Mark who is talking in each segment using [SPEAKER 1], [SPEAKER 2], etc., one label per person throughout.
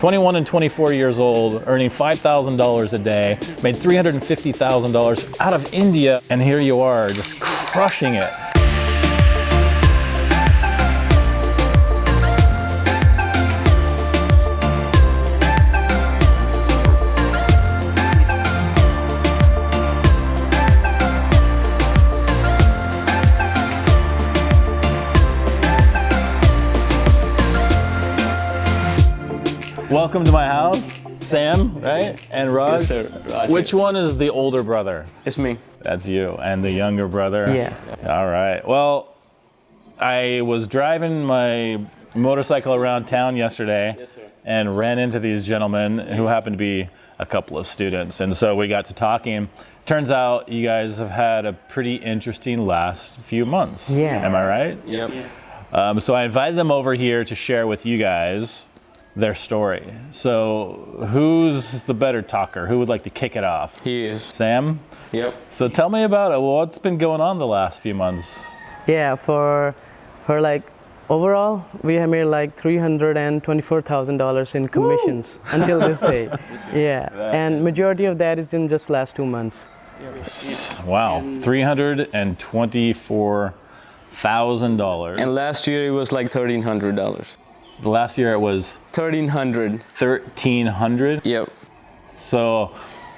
[SPEAKER 1] 21 and 24 years old, earning $5,000 a day, made $350,000 out of India, and here you are, just crushing it. Welcome to my house, Sam, right? And Raj.
[SPEAKER 2] Yes, sir. Raj.
[SPEAKER 1] Which one is the older brother?
[SPEAKER 2] It's me.
[SPEAKER 1] That's you. And the younger brother?
[SPEAKER 3] Yeah.
[SPEAKER 1] All right. Well, I was driving my motorcycle around town yesterday and ran into these gentlemen who happened to be a couple of students. And so we got to talking. Turns out you guys have had a pretty interesting last few months.
[SPEAKER 3] Yeah.
[SPEAKER 1] Am I right?
[SPEAKER 2] Yep.
[SPEAKER 1] So I invited them over here to share with you guys their story. So who's the better talker? Who would like to kick it off?
[SPEAKER 2] He is.
[SPEAKER 1] Sam?
[SPEAKER 2] Yep.
[SPEAKER 1] So tell me about it. What's been going on the last few months?
[SPEAKER 3] Yeah, for like overall, we have made like $324,000 in commissions until this day. Yeah, and majority of that is in just last 2 months.
[SPEAKER 1] Wow, $324,000.
[SPEAKER 2] And last year it was like $1,300.
[SPEAKER 1] The last year it was
[SPEAKER 2] 1,300.
[SPEAKER 1] 1,300.
[SPEAKER 2] Yep.
[SPEAKER 1] So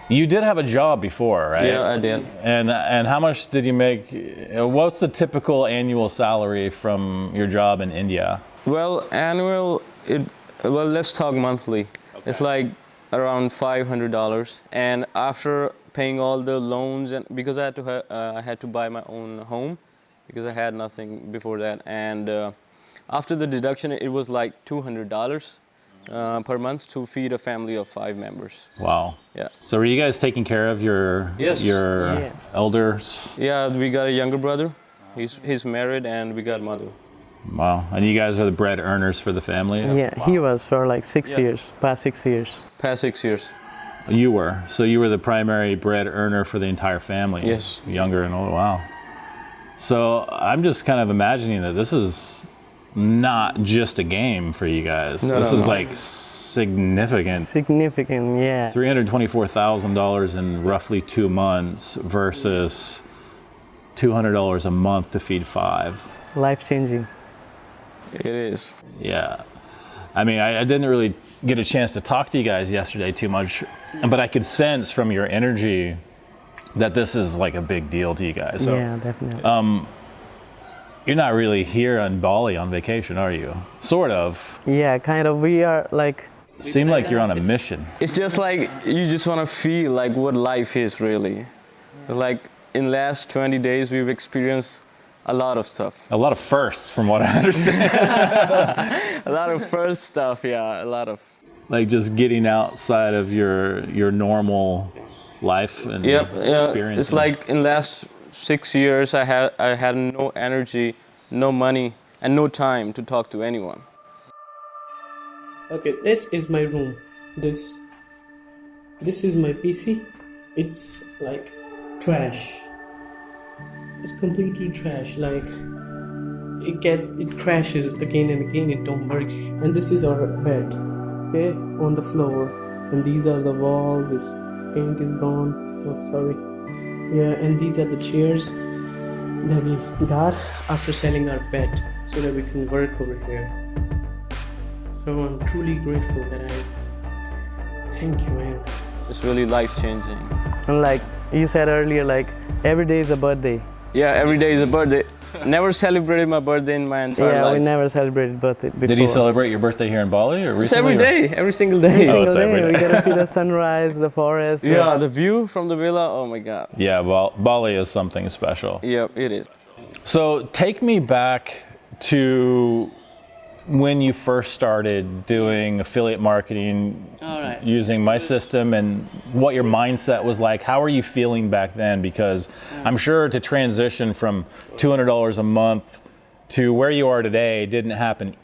[SPEAKER 1] you did have a job before, right?
[SPEAKER 2] Yeah, I did.
[SPEAKER 1] And how much did you make? What's the typical annual salary from your job in India?
[SPEAKER 2] Well, let's talk monthly. Okay. It's like around $500. And after paying all the loans, and because I had to buy my own home because I had nothing before that, and after the deduction, it was like $200 per month to feed a family of 5 members.
[SPEAKER 1] Wow.
[SPEAKER 2] Yeah.
[SPEAKER 1] So were you guys taking care of your elders?
[SPEAKER 2] Yeah, we got a younger brother. He's married, and we got a mother.
[SPEAKER 1] Wow. And you guys are the bread earners for the family?
[SPEAKER 3] Yeah,
[SPEAKER 1] wow.
[SPEAKER 3] He was for like 6 years, past 6 years.
[SPEAKER 2] Past 6 years.
[SPEAKER 1] You were. So you were the primary bread earner for the entire family?
[SPEAKER 2] Yes.
[SPEAKER 1] Younger and older. Wow. So I'm just kind of imagining that this is not just a game for you guys.
[SPEAKER 2] No,
[SPEAKER 1] this
[SPEAKER 2] no,
[SPEAKER 1] is
[SPEAKER 2] no.
[SPEAKER 1] like significant.
[SPEAKER 3] Significant, yeah.
[SPEAKER 1] $324,000 in roughly 2 months versus $200 a month to feed 5.
[SPEAKER 3] Life-changing.
[SPEAKER 2] It is.
[SPEAKER 1] Yeah. I mean, I didn't really get a chance to talk to you guys yesterday too much, but I could sense from your energy that this is like a big deal to you guys. So,
[SPEAKER 3] yeah, definitely.
[SPEAKER 1] You're not really here on Bali on vacation, are you? Sort of.
[SPEAKER 3] Yeah, kind of. We are like...
[SPEAKER 1] Seem like you're on a mission.
[SPEAKER 2] It's just like you just want to feel like what life is really. Like in last 20 days, we've experienced a lot of stuff.
[SPEAKER 1] A lot of firsts, from what I understand.
[SPEAKER 2] A lot of first stuff, yeah, a lot of.
[SPEAKER 1] Like just getting outside of your normal life and experience.
[SPEAKER 2] It's like in last 6 years, I had no energy, no money, and no time to talk to anyone.
[SPEAKER 4] Okay, this is my room. This is my PC. It's like trash. It's completely trash. Like it crashes again and again. It don't work. And this is our bed, okay, on the floor. And these are the walls. This paint is gone. Oh, sorry. Yeah, and these are the chairs that we got after selling our bed so that we can work over here. So I'm truly grateful that thank you, man.
[SPEAKER 2] It's really life-changing.
[SPEAKER 3] And like you said earlier, like every day is a birthday.
[SPEAKER 2] Yeah, every day is a birthday. Never celebrated my birthday in my entire life.
[SPEAKER 3] Yeah, we never celebrated birthday before.
[SPEAKER 1] Did you celebrate your birthday here in Bali or recently?
[SPEAKER 2] It's every day, every single day.
[SPEAKER 3] Every single
[SPEAKER 1] every
[SPEAKER 3] day.
[SPEAKER 1] day.
[SPEAKER 3] We get to see the sunrise, the forest.
[SPEAKER 2] Yeah, the view from the villa, oh my God.
[SPEAKER 1] Yeah, Bali is something special.
[SPEAKER 2] Yep, it is.
[SPEAKER 1] So take me back to when you first started doing affiliate marketing using my system and what your mindset was like. How were you feeling back then? Because I'm sure to transition from $200 a month to where you are today didn't happen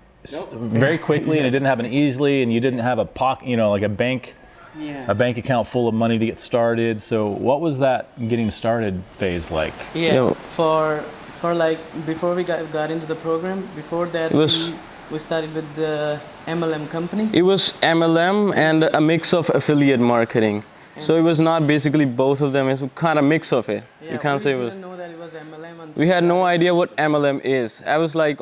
[SPEAKER 1] very quickly, and it didn't happen easily, and you didn't have a pocket, like a bank account full of money to get started. So what was that getting started phase like?
[SPEAKER 4] Yeah, for like before we got into the program, before that
[SPEAKER 2] It was
[SPEAKER 3] we started with the MLM company.
[SPEAKER 2] It was MLM and a mix of affiliate marketing. So it was not basically both of them, it's kind of mix of it.
[SPEAKER 3] Yeah,
[SPEAKER 2] You can't say it was.
[SPEAKER 3] We didn't know that it was MLM until
[SPEAKER 2] We had no idea what MLM is. I was like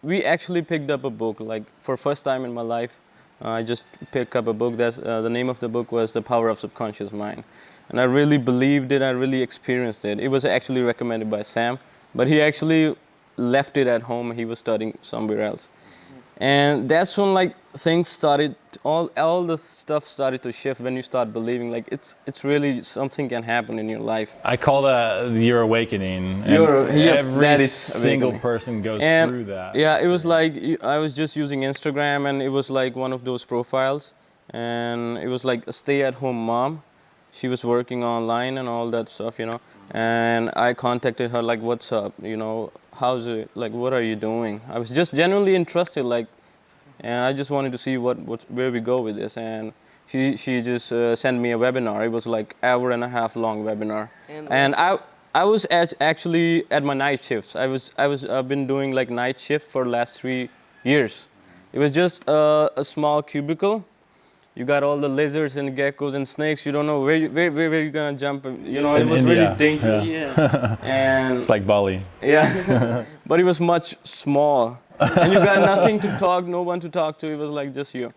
[SPEAKER 2] we actually picked up a book, like for first time in my life. I just picked up a book. The name of the book was The Power of Subconscious Mind. And I really believed it, I really experienced it. It was actually recommended by Sam, but he actually left it at home. He was studying somewhere else. And that's when like things started, all the stuff started to shift when you start believing like it's really something can happen in your life.
[SPEAKER 1] I call that your awakening. And every
[SPEAKER 2] that is
[SPEAKER 1] single
[SPEAKER 2] awakening.
[SPEAKER 1] person goes
[SPEAKER 2] And
[SPEAKER 1] through that.
[SPEAKER 2] yeah, it was like I was just using Instagram, and it was like one of those profiles, and it was like a stay-at-home mom. She was working online and all that stuff, you know. And I contacted her like, "What's up? You know, how's it? Like, what are you doing?" I was just genuinely interested, like, and I just wanted to see where we go with this. And she just sent me a webinar. It was like hour-and-a-half long webinar. And I was actually at my night shifts. I've been doing like night shift for the last 3 years. It was just a small cubicle. You got all the lizards and geckos and snakes. You don't know where you're gonna jump. You know, it was
[SPEAKER 1] India,
[SPEAKER 2] really dangerous.
[SPEAKER 3] Yeah.
[SPEAKER 2] And
[SPEAKER 1] It's like Bali.
[SPEAKER 2] yeah, but it was much small, and you got nothing to talk, no one to talk to. It was like just you,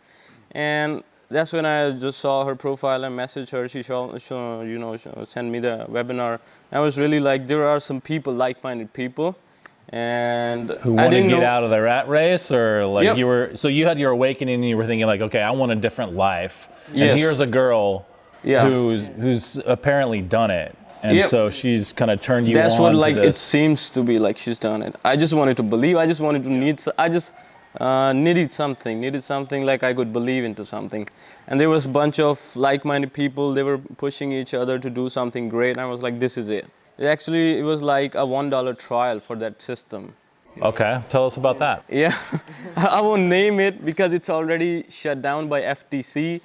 [SPEAKER 2] and that's when I just saw her profile and messaged her. She sent me the webinar. I was really like, there are some people, like-minded people, and
[SPEAKER 1] Who want to get out of the rat race, or like
[SPEAKER 2] Yep.
[SPEAKER 1] you had your awakening and you were thinking like, okay, I want a different life.
[SPEAKER 2] Yes.
[SPEAKER 1] And here's a girl
[SPEAKER 2] Yeah.
[SPEAKER 1] who's apparently done it. And
[SPEAKER 2] Yep.
[SPEAKER 1] so she's kind of turned you
[SPEAKER 2] That's
[SPEAKER 1] on
[SPEAKER 2] what
[SPEAKER 1] to
[SPEAKER 2] like
[SPEAKER 1] this.
[SPEAKER 2] it seems to be like she's done it. I just wanted to believe. I just wanted to needed something like I could believe into something. And there was a bunch of like-minded people. They were pushing each other to do something great. And I was like, this is it. It was like a $1 trial for that system.
[SPEAKER 1] Okay, tell us about that.
[SPEAKER 2] Yeah, I won't name it because it's already shut down by FTC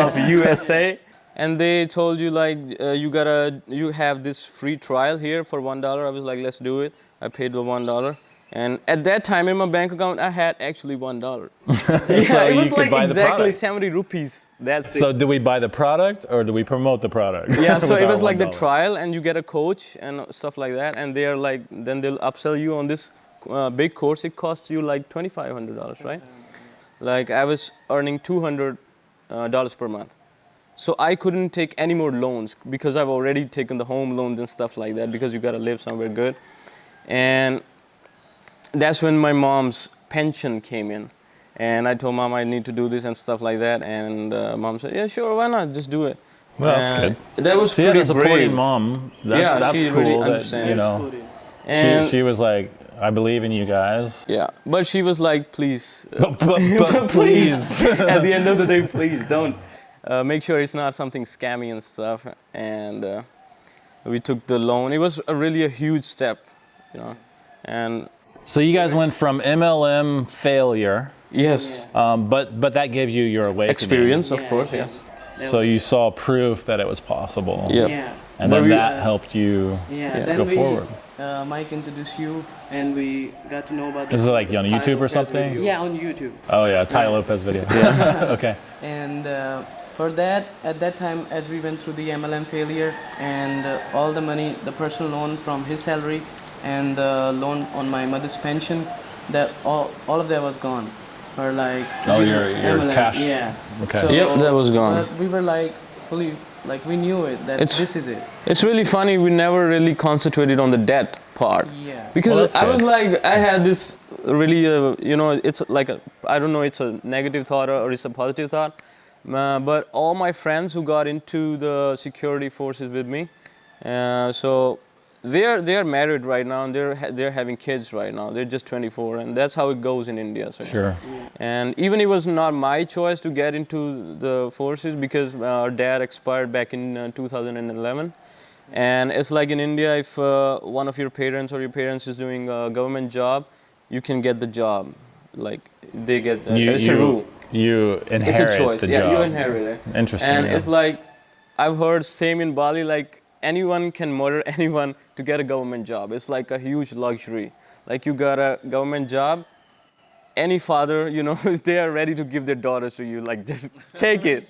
[SPEAKER 2] of USA. And they told you like, you have this free trial here for $1. I was like, let's do it. I paid the $1. And at that time in my bank account, I had actually $1. Yeah,
[SPEAKER 1] So
[SPEAKER 2] it
[SPEAKER 1] you
[SPEAKER 2] was
[SPEAKER 1] could
[SPEAKER 2] like
[SPEAKER 1] buy the
[SPEAKER 2] exactly
[SPEAKER 1] product.
[SPEAKER 2] 70 rupees. That's
[SPEAKER 1] So
[SPEAKER 2] it.
[SPEAKER 1] do we buy the product or do we promote the product?
[SPEAKER 2] Yeah, so it
[SPEAKER 1] With
[SPEAKER 2] was
[SPEAKER 1] our
[SPEAKER 2] like the
[SPEAKER 1] $1?
[SPEAKER 2] trial, and you get a coach and stuff like that. And they are like, then they'll upsell you on this big course. It costs you like $2,500, right? Like I was earning $200 per month. So I couldn't take any more loans because I've already taken the home loans and stuff like that, because you gotta live somewhere good. And that's when my mom's pension came in. And I told Mom I need to do this and stuff like that. And Mom said, yeah, sure, why not? Just do it.
[SPEAKER 1] Well, that's good.
[SPEAKER 2] That was
[SPEAKER 1] So you had
[SPEAKER 2] pretty
[SPEAKER 1] a supporting
[SPEAKER 2] brave.
[SPEAKER 1] mom.
[SPEAKER 2] Yeah,
[SPEAKER 1] That's
[SPEAKER 2] she
[SPEAKER 1] cool.
[SPEAKER 2] really
[SPEAKER 1] that,
[SPEAKER 2] understands.
[SPEAKER 1] you know,
[SPEAKER 2] And
[SPEAKER 1] she was like, I believe in you guys.
[SPEAKER 2] yeah, but she was like, please,
[SPEAKER 1] But please.
[SPEAKER 2] at the end of the day, please don't. Make sure it's not something scammy and stuff. And we took the loan. It was really a huge step, you know. And
[SPEAKER 1] So you guys went from MLM failure,
[SPEAKER 2] yes,
[SPEAKER 1] but that gave you your awakening.
[SPEAKER 2] experience, of course, yes.
[SPEAKER 1] So you saw proof that it was possible.
[SPEAKER 2] Yeah.
[SPEAKER 3] Yeah.
[SPEAKER 1] And
[SPEAKER 2] But
[SPEAKER 1] then
[SPEAKER 2] we-
[SPEAKER 1] that helped you
[SPEAKER 3] Then
[SPEAKER 1] go
[SPEAKER 3] we,
[SPEAKER 1] forward.
[SPEAKER 3] Mike introduced you, and we got to know about.
[SPEAKER 1] Is it like on
[SPEAKER 3] Ty
[SPEAKER 1] YouTube or
[SPEAKER 3] Lopez
[SPEAKER 1] something?
[SPEAKER 3] video. Yeah, on YouTube.
[SPEAKER 1] Oh yeah, Ty Lopez video. Okay.
[SPEAKER 3] And for that, at that time, as we went through the MLM failure, and all the money, the personal loan from his salary, and the loan on my mother's pension, that all of that was gone. Or like
[SPEAKER 1] your
[SPEAKER 3] MLM,
[SPEAKER 1] cash.
[SPEAKER 3] Yeah.
[SPEAKER 1] Okay.
[SPEAKER 2] Yep, that was gone.
[SPEAKER 3] But we were like fully, like we knew it that
[SPEAKER 2] It's-
[SPEAKER 3] this is it.
[SPEAKER 2] It's really funny, we never really concentrated on the debt part.
[SPEAKER 3] Yeah.
[SPEAKER 2] Because
[SPEAKER 1] Well, that's
[SPEAKER 2] I was
[SPEAKER 1] good.
[SPEAKER 2] like, I had this really, it's like, I don't know, it's a negative thought or it's a positive thought. But all my friends who got into the security forces with me, so they're married right now, and they're having kids right now. They're just 24, and that's how it goes in India. So.
[SPEAKER 1] Sure.
[SPEAKER 2] And even it was not my choice to get into the forces, because our dad expired back in 2011. And it's like in India, if one of your parents or your parents is doing a government job, you can get the job. Like they get it's a rule.
[SPEAKER 1] You inherit
[SPEAKER 2] It's a choice.
[SPEAKER 1] the
[SPEAKER 2] Yeah,
[SPEAKER 1] job.
[SPEAKER 2] you inherit it.
[SPEAKER 1] Interesting.
[SPEAKER 2] And
[SPEAKER 1] yeah.
[SPEAKER 2] it's like, I've heard same in Bali, like anyone can murder anyone to get a government job. It's like a huge luxury. Like you got a government job, any father, you know, they are ready to give their daughters to you. Like, just take it.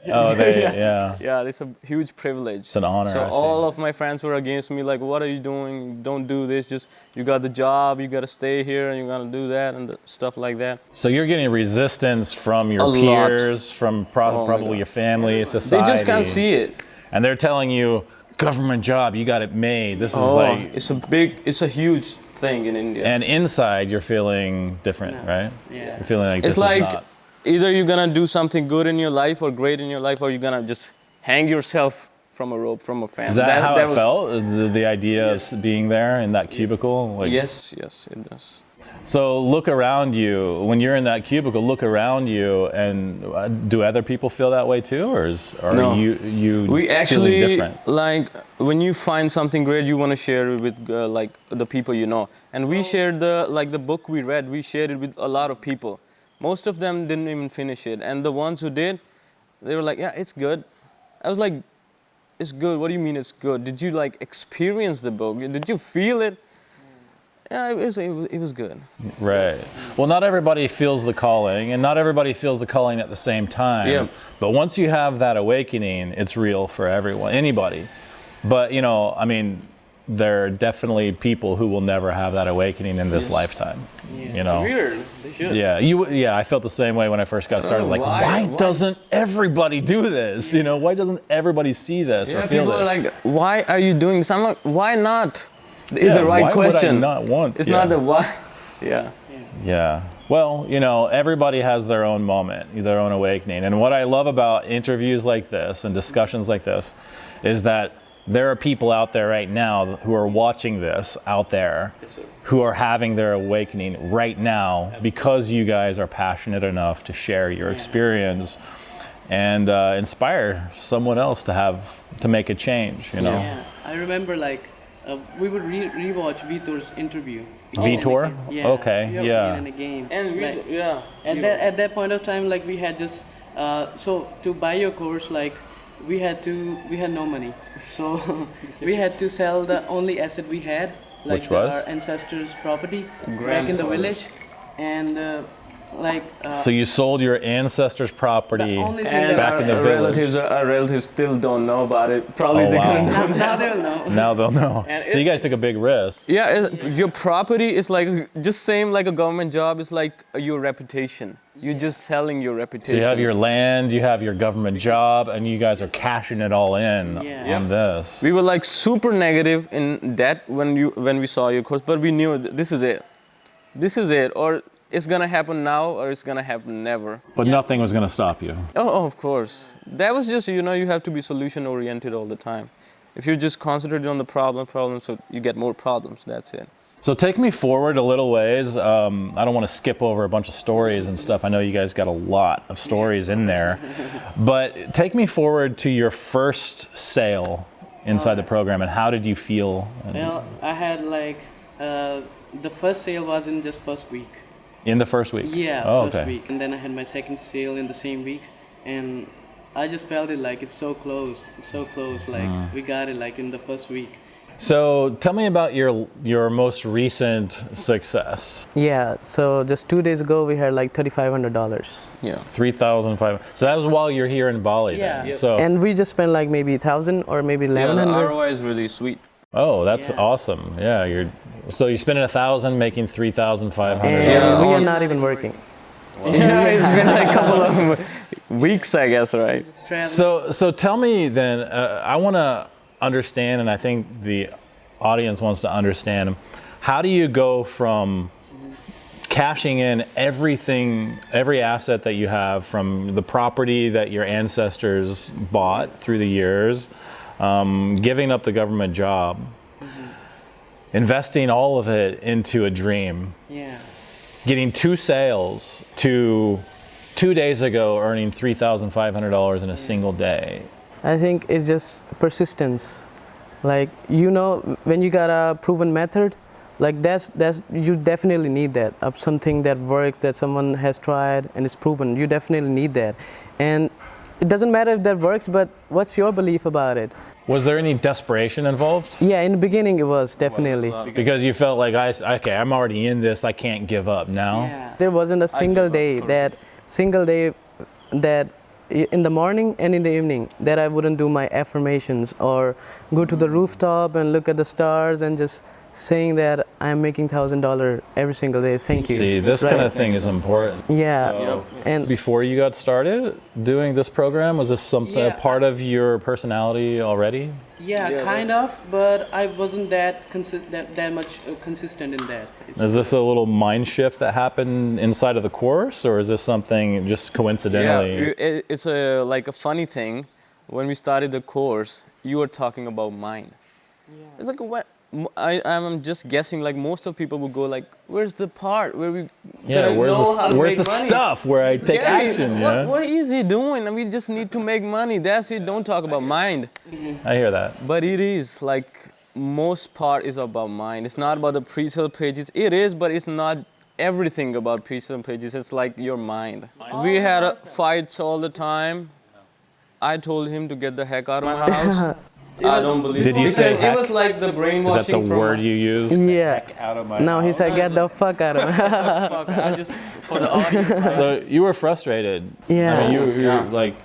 [SPEAKER 1] Oh, yeah.
[SPEAKER 2] Yeah, it's a huge privilege.
[SPEAKER 1] It's an honor.
[SPEAKER 2] So all of my friends were against me, like, what are you doing? Don't do this. Just, you got the job, you got to stay here, and you got to do that, and stuff like that.
[SPEAKER 1] So you're getting resistance from your
[SPEAKER 2] A
[SPEAKER 1] peers,
[SPEAKER 2] lot.
[SPEAKER 1] from
[SPEAKER 2] Oh
[SPEAKER 1] probably your family, society.
[SPEAKER 2] They just can't see it.
[SPEAKER 1] And they're telling you, government job, you got it made. This is like...
[SPEAKER 2] It's a huge thing in India.
[SPEAKER 1] And inside, you're feeling different, right?
[SPEAKER 3] Yeah.
[SPEAKER 1] You're feeling like
[SPEAKER 2] It's
[SPEAKER 1] this
[SPEAKER 2] like
[SPEAKER 1] is not...
[SPEAKER 2] either you're gonna do something good in your life or great in your life, or you're gonna just hang yourself from a rope from a fan.
[SPEAKER 1] Is that how it felt? The idea of being there in that cubicle? Like,
[SPEAKER 2] yes, it does.
[SPEAKER 1] So look around you. When you're in that cubicle, look around you, and do other people feel that way too, or
[SPEAKER 2] No.
[SPEAKER 1] are you
[SPEAKER 2] We
[SPEAKER 1] feeling
[SPEAKER 2] actually,
[SPEAKER 1] different?
[SPEAKER 2] like, when you find something great, you want to share it with like the people you know. And we shared the book we read. We shared it with a lot of people. Most of them didn't even finish it, and the ones who did, they were like, "Yeah, it's good." I was like, "It's good? What do you mean it's good? Did you like experience the book? Did you feel it?" Yeah, it was good.
[SPEAKER 1] Right. Well, not everybody feels the calling, and not everybody feels the calling at the same time.
[SPEAKER 2] Yeah.
[SPEAKER 1] But once you have that awakening, it's real for everyone, anybody. But, you know, I mean, there are definitely people who will never have that awakening in this lifetime.
[SPEAKER 3] Yeah.
[SPEAKER 1] You know.
[SPEAKER 2] It's weird. They should.
[SPEAKER 1] Yeah, I felt the same way when I first got started. Like, why doesn't everybody do this? You know, why doesn't everybody see this or feel
[SPEAKER 2] people
[SPEAKER 1] this?
[SPEAKER 2] are like, "Why are you doing this?" I'm like, "Why not?" Is the right
[SPEAKER 1] why
[SPEAKER 2] question.
[SPEAKER 1] Would I not want?
[SPEAKER 2] It's not the why. Yeah.
[SPEAKER 1] Yeah. Well, you know, everybody has their own moment, their own awakening. And what I love about interviews like this and discussions like this is that there are people out there right now who are watching this out there who are having their awakening right now because you guys are passionate enough to share your experience and inspire someone else to make a change, you know.
[SPEAKER 3] Yeah. I remember like we would rewatch Vitor's interview.
[SPEAKER 1] Vitor?
[SPEAKER 3] Yeah.
[SPEAKER 1] Okay. Yeah.
[SPEAKER 3] In a game.
[SPEAKER 2] And we,
[SPEAKER 3] Like,
[SPEAKER 2] yeah.
[SPEAKER 3] At that point of time, like we had just so to buy your course, like we had no money, so we had to sell the only asset we had, like
[SPEAKER 1] Which was?
[SPEAKER 3] our ancestors' property back in the village, and
[SPEAKER 1] So you sold your ancestors' property
[SPEAKER 3] The only thing
[SPEAKER 2] And
[SPEAKER 3] that-
[SPEAKER 1] back in the village.
[SPEAKER 2] our relatives still don't know about it. Probably
[SPEAKER 1] Oh,
[SPEAKER 2] they're
[SPEAKER 1] wow.
[SPEAKER 2] gonna know.
[SPEAKER 3] now they'll know.
[SPEAKER 1] Now they'll know. So you guys took a big risk.
[SPEAKER 2] Yeah, your property is like just same like a government job. It's like your reputation. You're just selling your
[SPEAKER 1] So
[SPEAKER 2] reputation.
[SPEAKER 1] you have your land, you have your government job, and you guys are cashing it all in on this.
[SPEAKER 2] We were like super negative in debt when we saw your course, but we knew this is it. This is it, or it's gonna happen now, or it's gonna happen never.
[SPEAKER 1] But nothing was going to stop you.
[SPEAKER 2] Oh, of course. That was just, you know, you have to be solution oriented all the time. If you're just concentrated on the problem, so you get more problems. That's it.
[SPEAKER 1] So take me forward a little ways. I don't want to skip over a bunch of stories and stuff. I know you guys got a lot of stories in there. But take me forward to your first sale inside the program, and how did you feel?
[SPEAKER 3] Well, I had like the first sale was in just first week.
[SPEAKER 1] In the first week?
[SPEAKER 3] Yeah,
[SPEAKER 1] Oh,
[SPEAKER 3] first
[SPEAKER 1] okay.
[SPEAKER 3] week, and then I had my second sale in the same week, and I just felt it like it's so close, like we got it like in the first week.
[SPEAKER 1] So tell me about your most recent success.
[SPEAKER 3] Yeah, so just 2 days ago we had like $3,500.
[SPEAKER 2] Yeah.
[SPEAKER 1] 3,500. So that was while you're here in Bali.
[SPEAKER 3] Yeah.
[SPEAKER 1] Then. So
[SPEAKER 3] And we just spent like maybe 1,000 or maybe
[SPEAKER 2] Yeah, the
[SPEAKER 3] 1,100.
[SPEAKER 2] ROI is really sweet.
[SPEAKER 1] oh, that's
[SPEAKER 3] Yeah.
[SPEAKER 1] awesome. Yeah, so you're spending 1,000, making 3,500.
[SPEAKER 3] And
[SPEAKER 2] Yeah.
[SPEAKER 3] we are not even working.
[SPEAKER 2] Yeah, it's been like a couple of weeks, I guess, right?
[SPEAKER 1] So tell me then. I want to understand, and I think the audience wants to understand. How do you go from cashing in everything, every asset that you have from the property that your ancestors bought through the years, giving up the government job, investing all of it into a dream,
[SPEAKER 3] Yeah.
[SPEAKER 1] getting 2 sales to 2 days ago earning $3,500 in a single day?
[SPEAKER 3] I think it's just persistence. Like, you know, when you got a proven method, like that's you definitely need that of something that works, that someone has tried and is proven. You definitely need that. And it doesn't matter if that works, but what's your belief about it?
[SPEAKER 1] Was there any desperation involved?
[SPEAKER 3] Yeah, in the beginning it was definitely.
[SPEAKER 1] Because you felt like, okay, I'm already in this, I can't give up now.
[SPEAKER 3] Yeah. There wasn't a single day that in the morning and in the evening that I wouldn't do my affirmations or go to the rooftop and look at the stars and just saying that I'm making $1,000 every single day. Thank you.
[SPEAKER 1] See, this kind of thing is important.
[SPEAKER 3] Yeah.
[SPEAKER 1] So,
[SPEAKER 3] and
[SPEAKER 1] before you got started doing this program, was this something a part of your personality already?
[SPEAKER 3] Yeah, kind of, but I wasn't that much consistent in that.
[SPEAKER 1] Is this a little mind shift that happened inside of the course, or is this something just coincidentally?
[SPEAKER 2] Yeah, it's like a funny thing. When we started the course, you were talking about mind. Yeah. It's like what I'm just guessing. Like most of people would go like, "Where's the part where we
[SPEAKER 1] where's the stuff where I take
[SPEAKER 2] Gerry,
[SPEAKER 1] action?"
[SPEAKER 2] What is he doing? We just need to make money. That's it. Don't talk about mind.
[SPEAKER 1] I hear that.
[SPEAKER 2] But it is like most part is about mind. It's not about the pre-sale pages. It is, but it's not everything about pre-sale pages. It's like your mind. We had fights all the time. I told him to get the heck out of my house. I don't believe
[SPEAKER 1] Did you
[SPEAKER 2] because
[SPEAKER 1] say heck?
[SPEAKER 2] It was like the brainwashing.
[SPEAKER 1] Is that the word you used?
[SPEAKER 3] Yeah.
[SPEAKER 1] Heck out of my
[SPEAKER 3] No, he
[SPEAKER 1] house.
[SPEAKER 3] said get the fuck out of
[SPEAKER 2] Fuck, I just for the audience.
[SPEAKER 1] So you were frustrated.
[SPEAKER 3] Yeah.
[SPEAKER 1] I mean, you're like,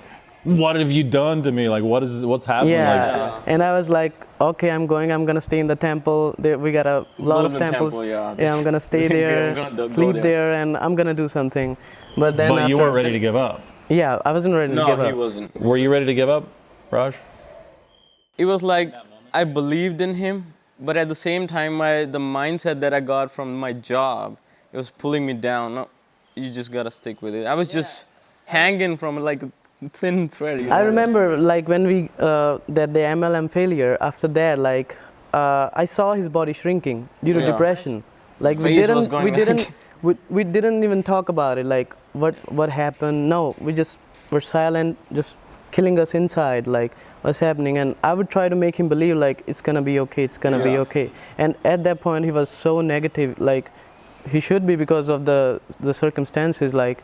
[SPEAKER 1] what have you done to me? Like, what's happened?
[SPEAKER 3] Yeah.
[SPEAKER 1] Like,
[SPEAKER 3] And I was like, okay, I'm gonna stay in the temple. There, we got a lot of temples. I'm gonna stay there, sleep there, and I'm gonna do something. But then
[SPEAKER 1] but you weren't ready to give up.
[SPEAKER 3] Yeah, I wasn't ready to give up.
[SPEAKER 2] No, he wasn't.
[SPEAKER 1] Were you ready to give up, Raj?
[SPEAKER 2] It was like I believed in him, but at the same time, the mindset that I got from my job, it was pulling me down. No, you just gotta stick with it. I was just hanging from like a thin thread. You know?
[SPEAKER 3] I remember like when we that the MLM failure. After that, like I saw his body shrinking due to depression. Like we didn't even talk about it. Like what happened? No, we just were silent, just killing us inside. Like what's happening? And I would try to make him believe like it's gonna be okay. It's gonna be okay. And at that point, he was so negative. Like he should be because of the circumstances. Like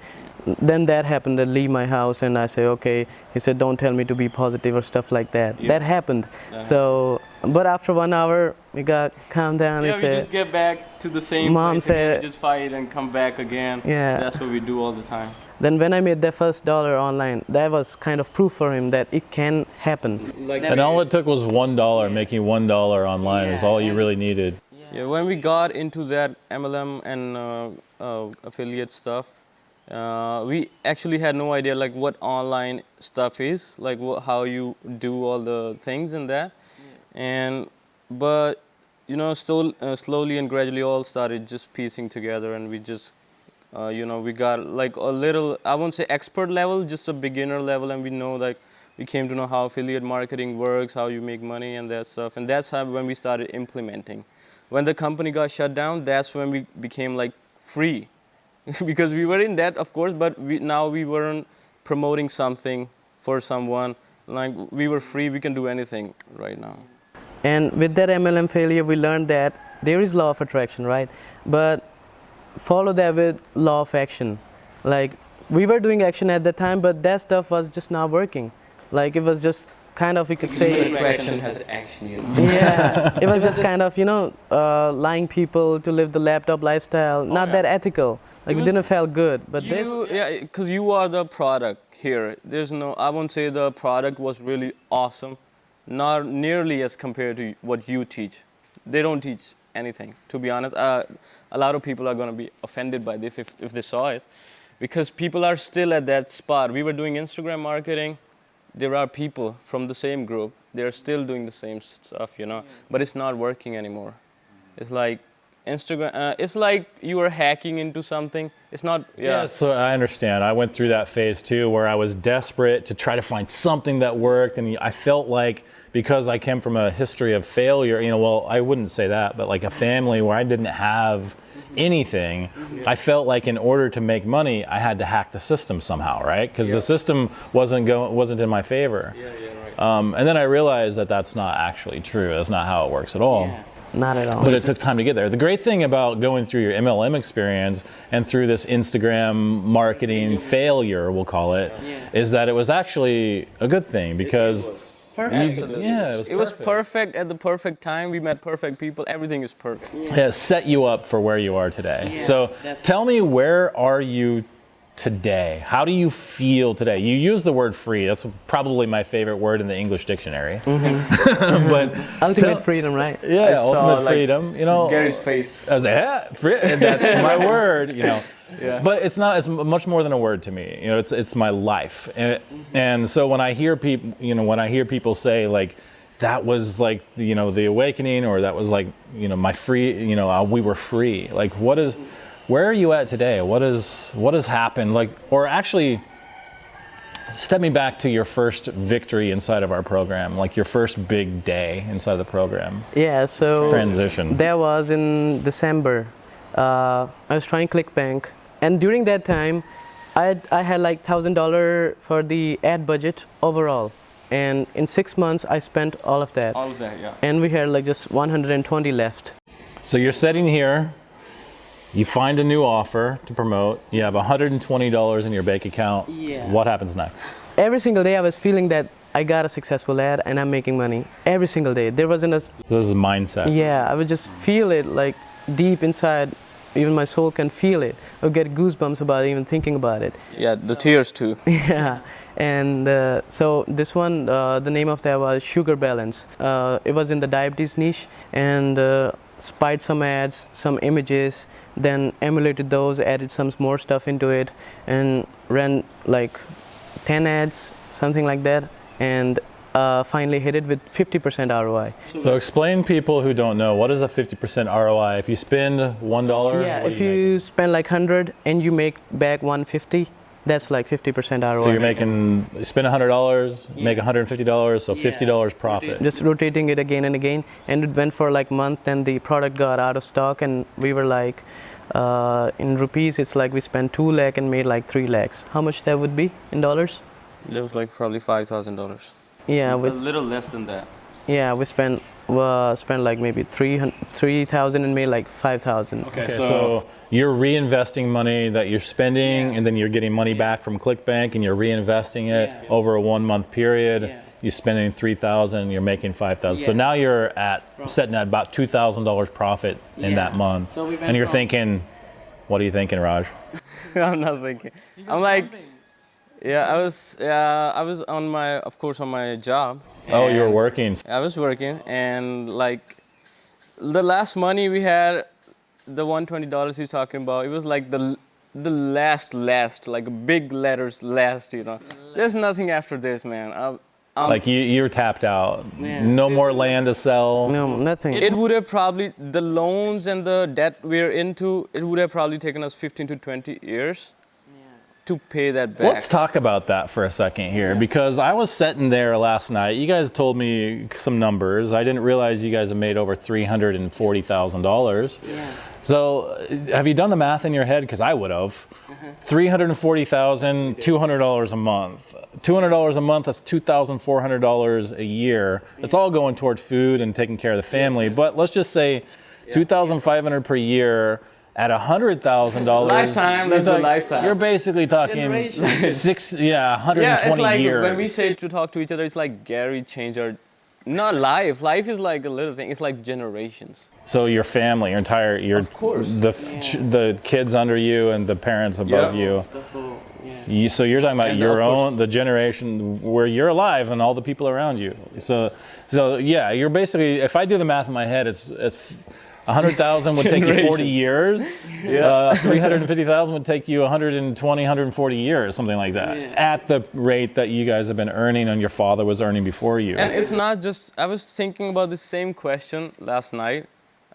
[SPEAKER 3] then that happened. I leave my house and I say okay. He said don't tell me to be positive or stuff like that. That happened. So but after 1 hour we got calmed down.
[SPEAKER 2] Yeah,
[SPEAKER 3] he
[SPEAKER 2] we
[SPEAKER 3] said,
[SPEAKER 2] just get back to the same
[SPEAKER 3] Mom
[SPEAKER 2] place
[SPEAKER 3] said,
[SPEAKER 2] again, just fight and come back again.
[SPEAKER 3] Yeah.
[SPEAKER 2] That's what we do all the time.
[SPEAKER 3] Then when I made that first dollar online, that was kind of proof for him that it can happen.
[SPEAKER 1] And all it took was $1. Making $1 online is all you really needed.
[SPEAKER 2] Yeah, when we got into that MLM and affiliate stuff, we actually had no idea like what online stuff is, like how you do all the things in that. But you know, slowly and gradually all started just piecing together, and we just we got like a little, I won't say expert level, just a beginner level, and we came to know how affiliate marketing works, how you make money and that stuff. And that's how when we started implementing. When the company got shut down, that's when we became like free. Because we were in debt, of course, but now we weren't promoting something for someone. Like we were free, we can do anything right now.
[SPEAKER 3] And with that MLM failure, we learned that there is law of attraction, right? But follow that with law of action. Like we were doing action at the time, but that stuff was just not working. Like it was just kind of, we could say,
[SPEAKER 2] Attraction has action.
[SPEAKER 3] yeah, it was just kind of, lying people to live the laptop lifestyle, not that ethical. Like it didn't feel good, but
[SPEAKER 2] because you are the product here. I won't say the product was really awesome, not nearly as compared to what you teach. They don't teach anything, to be honest. A lot of people are going to be offended by this if they saw it, because people are still at that spot. We were doing Instagram marketing. There are people from the same group. They're still doing the same stuff, but it's not working anymore. It's like Instagram, it's like you are hacking into something. It's not,
[SPEAKER 1] Yeah, so I understand. I went through that phase too, where I was desperate to try to find something that worked, and I felt like, because I came from a history of failure, well, I wouldn't say that, but like a family where I didn't have anything, I felt like in order to make money, I had to hack the system somehow, right? Because the system wasn't in my favor. And then I realized that that's not actually true. That's not how it works at all.
[SPEAKER 3] not at all.
[SPEAKER 1] But it took time to get there. The great thing about going through your MLM experience and through this Instagram marketing failure, we'll call it, is that it was actually a good thing because
[SPEAKER 2] It was perfect at the perfect time. We met perfect people. Everything is perfect.
[SPEAKER 1] it set you up for where you are today. So tell me, where are you today? How do you feel today? You use the word free. That's probably my favorite word in the English dictionary. But
[SPEAKER 3] Ultimate freedom, right?
[SPEAKER 1] yeah,
[SPEAKER 2] saw,
[SPEAKER 1] ultimate
[SPEAKER 2] like,
[SPEAKER 1] freedom. You know,
[SPEAKER 2] Gerry's face.
[SPEAKER 1] I was like, that's my word. You know, but it's not. It's much more than a word to me. You know, it's my life. And so when I hear people, people say like, that was like, the awakening, or that was like, my free. We were free. Like, where are you at today? What has happened? Like, or actually, step me back to your first victory inside of our program, like your first big day inside the program.
[SPEAKER 3] Yeah, so
[SPEAKER 1] Transition.
[SPEAKER 3] that was in December. I was trying ClickBank, and during that time, I had like $1,000 for the ad budget overall, and in 6 months I spent all of that.
[SPEAKER 2] All of that, yeah.
[SPEAKER 3] And we had like just 120 left.
[SPEAKER 1] So you're sitting here. You find a new offer to promote. You have $120 in your bank account.
[SPEAKER 3] Yeah.
[SPEAKER 1] What happens next?
[SPEAKER 3] Every single day I was feeling that I got a successful ad and I'm making money. Every single day. There wasn't a...
[SPEAKER 1] So this is mindset.
[SPEAKER 3] Yeah, I would just feel it like deep inside. Even my soul can feel it. I would get goosebumps about even thinking about it.
[SPEAKER 2] Yeah, the tears too.
[SPEAKER 3] Yeah. And so this one, the name of that was Sugar Balance. It was in the diabetes niche, and spied some ads, some images, then emulated those, added some more stuff into it, and ran like 10 ads, something like that, and finally hit it with 50% ROI.
[SPEAKER 1] So explain people who don't know, what is a 50% ROI? If you spend $1,
[SPEAKER 3] Yeah,
[SPEAKER 1] what
[SPEAKER 3] if
[SPEAKER 1] do you
[SPEAKER 3] you
[SPEAKER 1] make?
[SPEAKER 3] spend like 100 and you make back 150, that's like 50% ROI.
[SPEAKER 1] So you spend $100, make $150, so $50 profit.
[SPEAKER 3] Just rotating it again and again, and it went for like month, and the product got out of stock, and we were like, in rupees, it's like we spent 2 lakh and made like 3 lakhs. How much that would be in dollars?
[SPEAKER 2] It was like probably $5,000.
[SPEAKER 3] Yeah,
[SPEAKER 2] A
[SPEAKER 3] with
[SPEAKER 2] little less than that.
[SPEAKER 3] yeah, we spent like maybe 3,000 and made like 5,000.
[SPEAKER 1] Okay, so you're reinvesting money that you're spending, and then you're getting money back from ClickBank, and you're reinvesting it over a 1 month period. You're spending 3,000, you're making 5,000. So now you're sitting at about $2,000 profit in that month.
[SPEAKER 3] So we went
[SPEAKER 1] and you're
[SPEAKER 3] from-
[SPEAKER 1] thinking, what are you thinking, Raj?
[SPEAKER 2] I'm not thinking. I'm like, I was on my job.
[SPEAKER 1] Oh, you were
[SPEAKER 2] and
[SPEAKER 1] working.
[SPEAKER 2] I was working, and like the last money we had, the $120 he's talking about, it was like the last, like big letters last, There's nothing after this, man.
[SPEAKER 1] Like you're tapped out. No more land to sell.
[SPEAKER 3] No, nothing.
[SPEAKER 2] It would have probably, the loans and the debt we're into, it would have probably taken us 15 to 20 years to pay that back.
[SPEAKER 1] Let's talk about that for a second here, because I was sitting there last night. You guys told me some numbers. I didn't realize you guys have made over $340,000.
[SPEAKER 3] Yeah.
[SPEAKER 1] So have you done the math in your head? Because I would have. $340,000, $200 a month. $200 a month, that's $2,400 a year. It's all going toward food and taking care of the family. But let's just say $2,500 per year at $100,000.
[SPEAKER 2] Lifetime, that's the lifetime.
[SPEAKER 1] You're basically talking 120
[SPEAKER 2] Yeah, it's like
[SPEAKER 1] years.
[SPEAKER 2] when we say to talk to each other, it's like Gerry changed our, not life. Life is like a little thing. It's like generations.
[SPEAKER 1] So your family,
[SPEAKER 2] Of course.
[SPEAKER 1] the kids under you and the parents above you. So you're talking about your own, the generation where you're alive and all the people around you. So yeah, you're basically, if I do the math in my head, it's 100,000 would take you 40 years. 350,000 would take you 120, 140 years, something like that, at the rate that you guys have been earning and your father was earning before you.
[SPEAKER 2] And it's not just, I was thinking about the same question last night.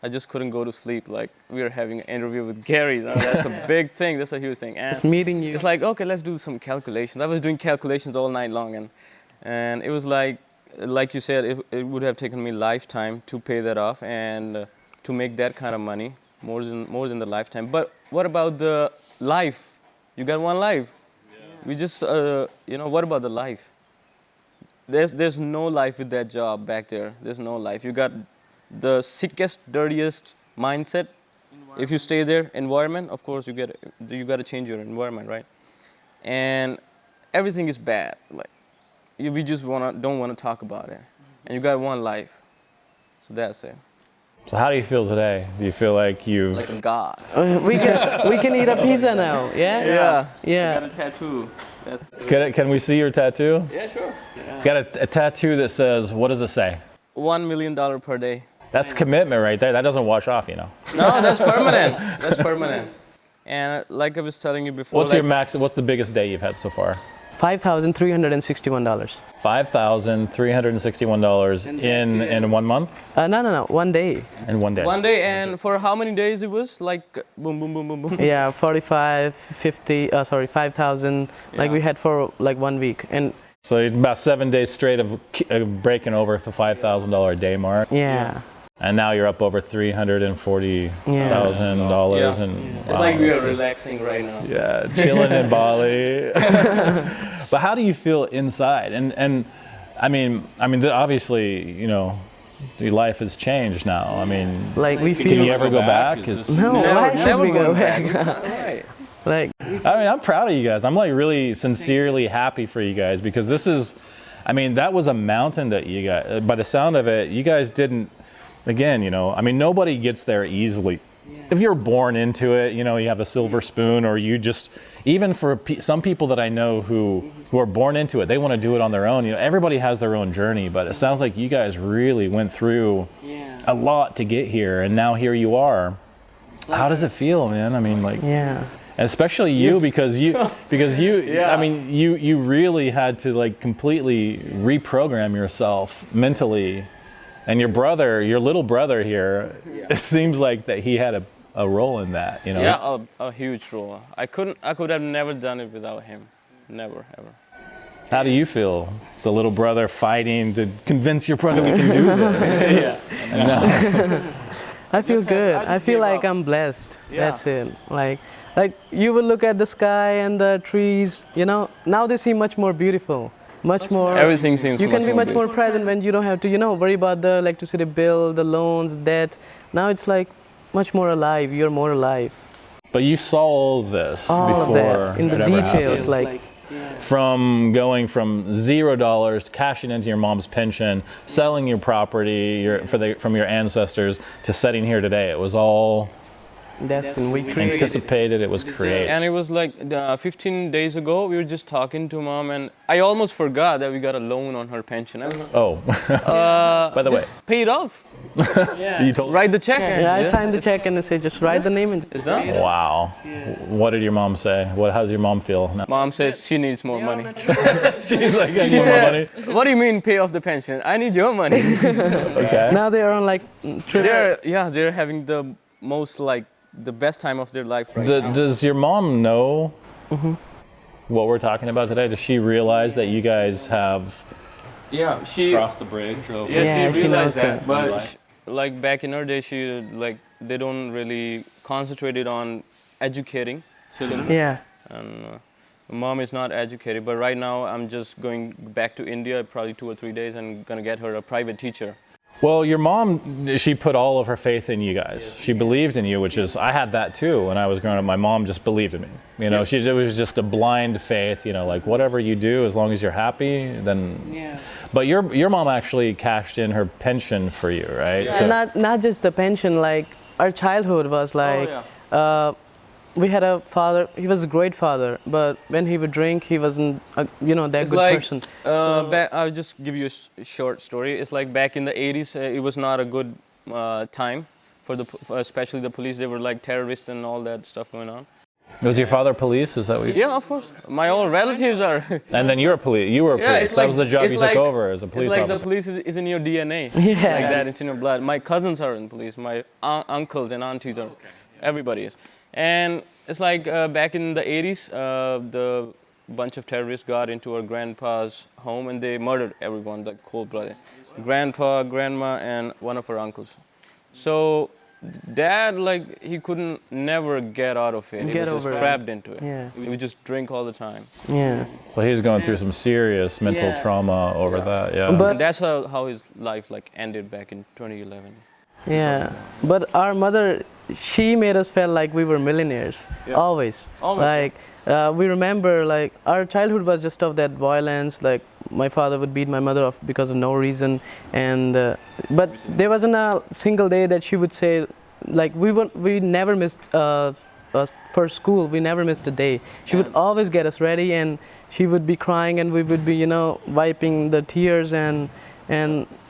[SPEAKER 2] I just couldn't go to sleep. Like, we were having an interview with Gerry. That's a big thing. That's a huge thing. And
[SPEAKER 3] It's meeting you.
[SPEAKER 2] it's like, okay, let's do some calculations. I was doing calculations all night long, and it was like you said, it would have taken me lifetime to pay that off and to make that kind of money, more than the lifetime. But what about the life? You got one life. We just, what about the life? There's no life with that job back there. There's no life. You got the sickest, dirtiest mindset. If you stay there, environment, of course, you got to change your environment, right? And everything is bad. Like, we just don't want to talk about it. And you got one life. So that's it.
[SPEAKER 1] So how do you feel today? Do you feel like you've...
[SPEAKER 2] Like a god.
[SPEAKER 3] We can eat a pizza now, yeah?
[SPEAKER 2] Yeah. Got a tattoo.
[SPEAKER 1] Can we see your tattoo?
[SPEAKER 2] Yeah, sure.
[SPEAKER 1] Got a tattoo that says, what does it say?
[SPEAKER 2] $1 million per day.
[SPEAKER 1] That's commitment right there. That doesn't wash off, you know.
[SPEAKER 2] No, that's permanent. That's permanent. And like I was telling you before.
[SPEAKER 1] What's the biggest day you've had so far?
[SPEAKER 3] $5,361.
[SPEAKER 1] $5,361 in 1 month?
[SPEAKER 3] No, 1 day.
[SPEAKER 1] In 1 day.
[SPEAKER 2] 1 day, and for how many days it was? Like boom, boom, boom, boom, boom.
[SPEAKER 3] Yeah, 45, 50, 5,000. Like we had for like 1 week. And
[SPEAKER 1] so about 7 days straight of breaking over the $5,000 a day mark.
[SPEAKER 3] yeah.
[SPEAKER 1] And now you're up over $340,000.
[SPEAKER 2] Yeah.
[SPEAKER 1] And
[SPEAKER 2] It's like we are relaxing right now.
[SPEAKER 1] Yeah, chilling in Bali. But how do you feel inside? And I mean, obviously, you know, your life has changed now. I mean,
[SPEAKER 3] Like we feel.
[SPEAKER 1] can you ever go back?
[SPEAKER 3] No, why should we go back?
[SPEAKER 2] Right.
[SPEAKER 3] Like,
[SPEAKER 1] I mean, I'm proud of you guys. I'm like really sincerely happy for you guys because this is, I mean, that was a mountain that you guys, by the sound of it, you guys didn't, again, you know, I mean, nobody gets there easily. If you're born into it, you know, you have a silver spoon, or you just, even for some people that I know who are born into it, they want to do it on their own. You know, everybody has their own journey, but it sounds like you guys really went through a lot to get here, and now here you are. How does it feel, man? I mean, like,
[SPEAKER 3] yeah.
[SPEAKER 1] especially you, because you, I mean, you really had to like completely reprogram yourself mentally. And your brother, your little brother here, it seems like that he had a role in that, you know?
[SPEAKER 2] Yeah, a huge role. I could have never done it without him. Never, ever.
[SPEAKER 1] How do you feel? The little brother fighting to convince your brother we can do this.
[SPEAKER 3] I feel good. I feel like I'm blessed.
[SPEAKER 2] Yeah.
[SPEAKER 3] That's it. Like you will look at the sky and the trees, you know, now they seem much more beautiful. Much more.
[SPEAKER 2] Everything seems.
[SPEAKER 3] You can be much more present when you don't have to, you know, worry about the electricity bill, the loans, debt. Now it's like much more alive. You're more alive.
[SPEAKER 1] But you saw all of this
[SPEAKER 3] All
[SPEAKER 1] before
[SPEAKER 3] of that in the
[SPEAKER 1] it ever
[SPEAKER 3] details,
[SPEAKER 1] happened.
[SPEAKER 3] like.
[SPEAKER 1] From going from $0, cashing into your mom's pension, selling your property from your ancestors, to sitting here today. It was all
[SPEAKER 3] Destined. We created.
[SPEAKER 1] anticipated. It was created.
[SPEAKER 2] And it was like 15 days ago, we were just talking to mom, and I almost forgot that we got a loan on her pension.
[SPEAKER 1] Oh, by the way,
[SPEAKER 2] Pay it off.
[SPEAKER 1] you told.
[SPEAKER 2] Write the check.
[SPEAKER 3] Yeah, I signed the check and they say just write the name in.
[SPEAKER 2] It's done.
[SPEAKER 1] Wow. What did your mom say? How does your mom feel now?
[SPEAKER 2] Mom says she needs more money.
[SPEAKER 1] She's like, I
[SPEAKER 2] She
[SPEAKER 1] need more
[SPEAKER 2] said,
[SPEAKER 1] money.
[SPEAKER 2] "What do you mean pay off the pension? I need your money."
[SPEAKER 1] Okay.
[SPEAKER 3] Now they are on like trip.
[SPEAKER 2] They're having the most the best time of their life right now.
[SPEAKER 1] Does your mom know what we're talking about today? Does she realize that you guys have
[SPEAKER 2] She
[SPEAKER 1] crossed the bridge? Over?
[SPEAKER 3] Yeah,
[SPEAKER 2] she
[SPEAKER 3] she knows
[SPEAKER 2] realized that.
[SPEAKER 3] that.
[SPEAKER 2] But like back in her day, they don't really concentrated on educating children.
[SPEAKER 3] Yeah.
[SPEAKER 2] And mom is not educated, but right now I'm just going back to India, probably 2 or 3 days, and gonna get her a private teacher.
[SPEAKER 1] Well, your mom, she put all of her faith in you guys. She believed in you, which is, I had that too when I was growing up. My mom just believed in me. You know, it was just a blind faith, you know, like whatever you do, as long as you're happy, then. Yeah. But your mom actually cashed in her pension for you, right?
[SPEAKER 3] Yeah. So, not just the pension, like our childhood was like, we had a father, he was a great father, but when he would drink, he wasn't, that good person.
[SPEAKER 2] I'll just give you a short story. It's like back in the 80s, it was not a good time for especially the police. They were like terrorists and all that stuff going on.
[SPEAKER 1] Was your father police? Is that what you...
[SPEAKER 2] Yeah, of course. My own relatives are.
[SPEAKER 1] And then you were a police. That was the job you took over as a police officer.
[SPEAKER 2] It's like the police is in your DNA.
[SPEAKER 3] Yeah.
[SPEAKER 2] Like that, it's in your blood. My cousins are in police. My uncles and aunties are. Everybody is. And it's like back in the 80s, the bunch of terrorists got into our grandpa's home and they murdered everyone, like cold-blooded. Grandpa, grandma, and one of our uncles. So dad, he couldn't never get out of it. He was just trapped into it.
[SPEAKER 3] Yeah.
[SPEAKER 2] He would just drink all the time.
[SPEAKER 3] Yeah.
[SPEAKER 1] So he's going through some serious mental trauma over that, yeah.
[SPEAKER 2] But that's how his life ended back in 2011.
[SPEAKER 3] Yeah, but our mother, she made us feel like we were millionaires, always. Like, we remember, like, our childhood was just of that violence, like, my father would beat my mother off because of no reason, and, but there wasn't a single day that she would say, like, we never missed, for school, we never missed a day. She would always get us ready, and she would be crying, and we would be, you know, wiping the tears, and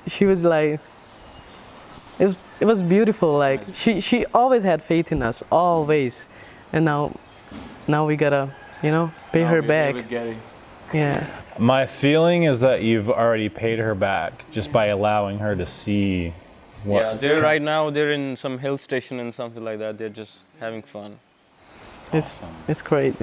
[SPEAKER 3] she was like, it was beautiful. Like she always had faith in us, always, and now we gotta, you know, pay her back. Yeah.
[SPEAKER 1] My feeling is that you've already paid her back just by allowing her to see what.
[SPEAKER 2] Yeah, they're right now. They're in some hill station and something like that. They're just having fun.
[SPEAKER 3] It's great.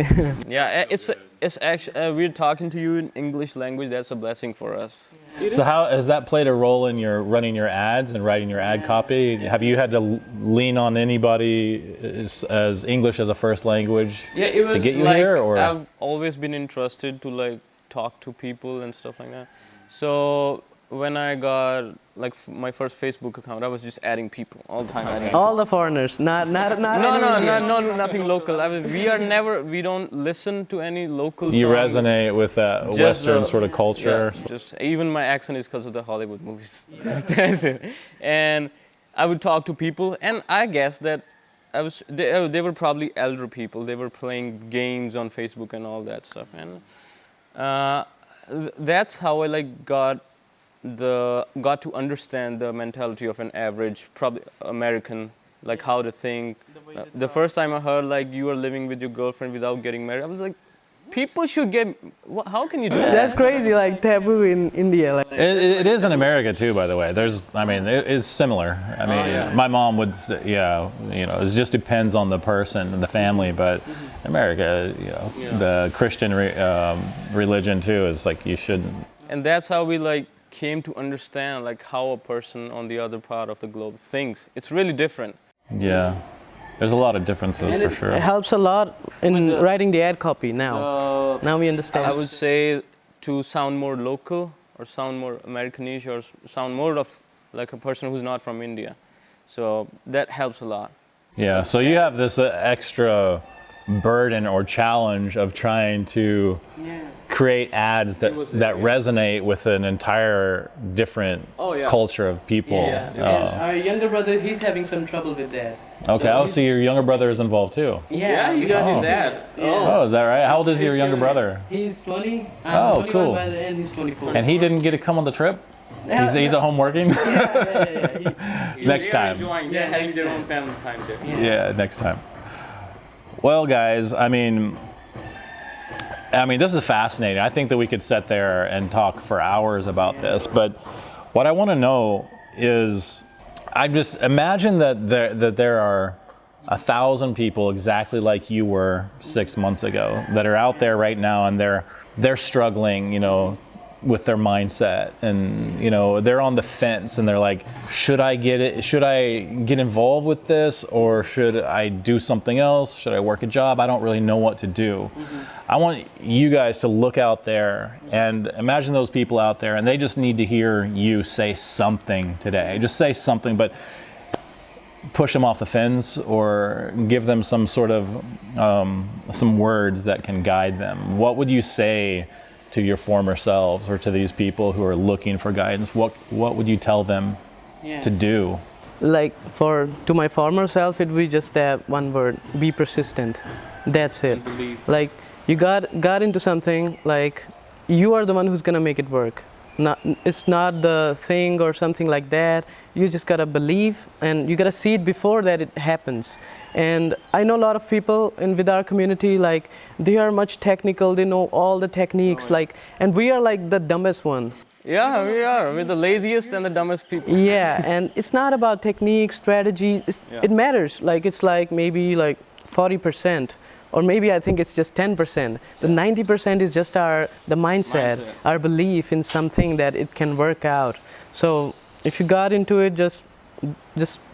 [SPEAKER 2] Yeah, it's actually we're talking to you in English language. That's a blessing for us.
[SPEAKER 1] So how has that played a role in your running your ads and writing your ad copy? Have you had to lean on anybody as English as a first language to get you
[SPEAKER 2] like,
[SPEAKER 1] here? Or
[SPEAKER 2] I've always been interested to like talk to people and stuff like that. So when I got like my first Facebook account, I was just adding people all the time.
[SPEAKER 3] All the foreigners, not
[SPEAKER 2] No, nothing local. I mean, we don't listen to any local
[SPEAKER 1] you
[SPEAKER 2] songs.
[SPEAKER 1] resonate with that Western sort of culture?
[SPEAKER 2] Yeah, just even my accent is because of the Hollywood movies. That's it. And I would talk to people, and I guess that they were probably elder people. They were playing games on Facebook and all that stuff, and that's how I like got to understand the mentality of an average, probably American, like how to think. The first time I heard like you are living with your girlfriend without getting married, I was like, people should get. How can you do that?
[SPEAKER 3] That's crazy, like taboo in India. Like.
[SPEAKER 1] It is in America too, by the way. It's similar. I mean, my mom would say, it just depends on the person and the family, but America, the Christian religion too is like you shouldn't.
[SPEAKER 2] And that's how we like came to understand like how a person on the other part of the globe thinks. It's really different.
[SPEAKER 1] Yeah, there's a lot of differences for sure.
[SPEAKER 3] It helps a lot in writing the ad copy now. Now we understand.
[SPEAKER 2] I would say to sound more local or sound more Americanish or sound more of like a person who's not from India. So that helps a lot.
[SPEAKER 1] Yeah, so you have this extra burden or challenge of trying to create ads that resonate with an entire different culture of people.
[SPEAKER 3] Yeah. And our younger brother, he's having some trouble with that.
[SPEAKER 1] Okay, so your younger brother is involved too?
[SPEAKER 3] Yeah, you got his dad.
[SPEAKER 1] Oh, is that right? How old is your younger brother?
[SPEAKER 3] He's 20.
[SPEAKER 1] Oh,
[SPEAKER 3] 21
[SPEAKER 1] cool.
[SPEAKER 3] by the end, he's 24.
[SPEAKER 1] And he didn't get to come on the trip? He's at home working? Next time.
[SPEAKER 2] They're having their own family time there.
[SPEAKER 1] Yeah, next time. Well, guys, I mean, this is fascinating. I think that we could sit there and talk for hours about this. But what I want to know is, I just imagine that there are 1,000 people exactly like you were 6 months ago that are out there right now, and they're struggling, with their mindset, and they're on the fence, and they're like, should I get involved with this, or should I do something else? Should I work a job? I don't really know what to do. I want you guys to look out there and imagine those people out there, and they just need to hear you say something today. Just say something, but push them off the fence or give them some sort of some words that can guide them. What would you say to your former selves, or to these people who are looking for guidance? What would you tell them to do?
[SPEAKER 3] Like to my former self, it would be just that one word: be persistent. That's it. Like you got into something, like you are the one who's gonna make it work. It's not the thing or something like that. You just gotta believe, and you gotta see it before that it happens. And I know a lot of people with our community, like they are much technical. They know all the techniques, and we are like the dumbest one.
[SPEAKER 2] Yeah, we are. We're the laziest and the dumbest people.
[SPEAKER 3] Yeah, and it's not about technique, strategy. It matters. Like it's like maybe like 40%. Or maybe I think it's just 10%. The 90% is just the mindset, our belief in something that it can work out. So if you got into it, just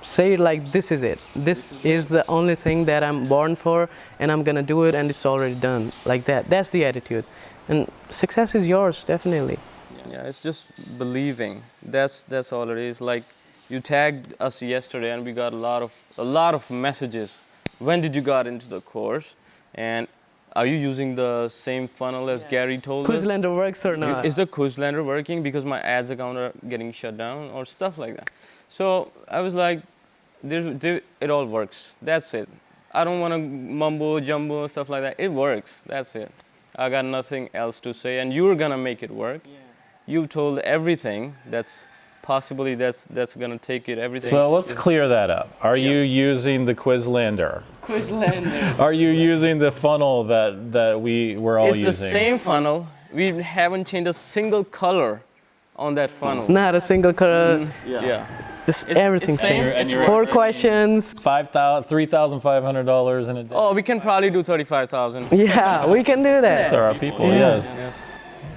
[SPEAKER 3] say it like, this is it. This is the only thing that I'm born for, and I'm gonna do it, and it's already done. Like that. That's the attitude. And success is yours, definitely.
[SPEAKER 2] Yeah, it's just believing. That's all it is. Like you tagged us yesterday, and we got a lot of messages. When did you got into the course? And are you using the same funnel as Gerry told us?
[SPEAKER 3] Quizlander works or not?
[SPEAKER 2] Is the Quizlander working because my ads account are getting shut down or stuff like that? So I was like, it all works. That's it. I don't want to mumbo jumbo and stuff like that. It works. That's it. I got nothing else to say, and you're gonna make it work. Yeah. You told everything that's gonna take it everything.
[SPEAKER 1] So let's clear that up. Are you using the Quizlander?
[SPEAKER 3] Quizlander.
[SPEAKER 1] Are you using the funnel that we were all using?
[SPEAKER 2] It's the same funnel. We haven't changed a single color on that funnel.
[SPEAKER 3] Not a single color.
[SPEAKER 2] Yeah.
[SPEAKER 3] Just everything
[SPEAKER 2] same.
[SPEAKER 3] same.
[SPEAKER 1] And you're
[SPEAKER 3] 4 questions.
[SPEAKER 1] $3,500 in a day.
[SPEAKER 2] Oh, we can probably do 35,000.
[SPEAKER 3] Yeah, we can do that.
[SPEAKER 1] There are people,
[SPEAKER 3] Yeah.
[SPEAKER 1] yes.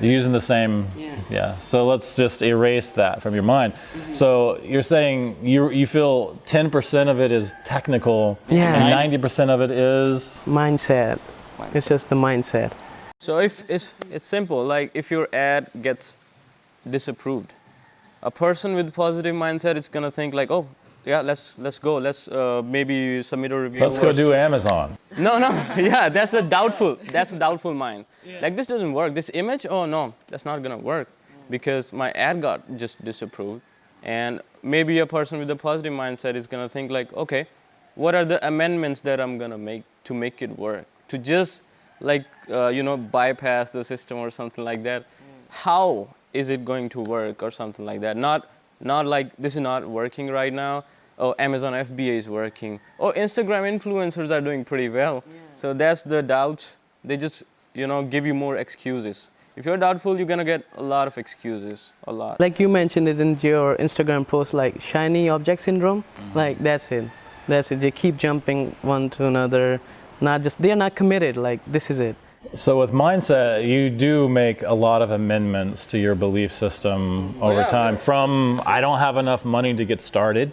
[SPEAKER 1] You're using the same, yeah. So let's just erase that from your mind. So you're saying you feel 10% of it is technical,
[SPEAKER 3] Yeah.
[SPEAKER 1] and 90% of it is
[SPEAKER 3] Mindset. It's just the mindset.
[SPEAKER 2] So if it's simple, like if your ad gets disapproved, a person with positive mindset is gonna think like, oh, yeah, let's go. Let's maybe submit a review.
[SPEAKER 1] Let's go do Amazon.
[SPEAKER 2] No, yeah, that's a doubtful mind. Like this doesn't work. This image, oh no, that's not gonna work because my ad got just disapproved. And maybe a person with a positive mindset is gonna think like, okay, what are the amendments that I'm gonna make to make it work? To just like bypass the system or something like that. How is it going to work or something like that? Not like this is not working right now. Oh, Amazon FBA is working. Oh, Instagram influencers are doing pretty well. So that's the doubt. They just give you more excuses. If you're doubtful, you're gonna get a lot of excuses, a lot.
[SPEAKER 3] Like you mentioned it in your Instagram post, like shiny object syndrome. Like that's it. They keep jumping one to another. They're not committed. Like this is it.
[SPEAKER 1] So with mindset, you do make a lot of amendments to your belief system over time. From I don't have enough money to get started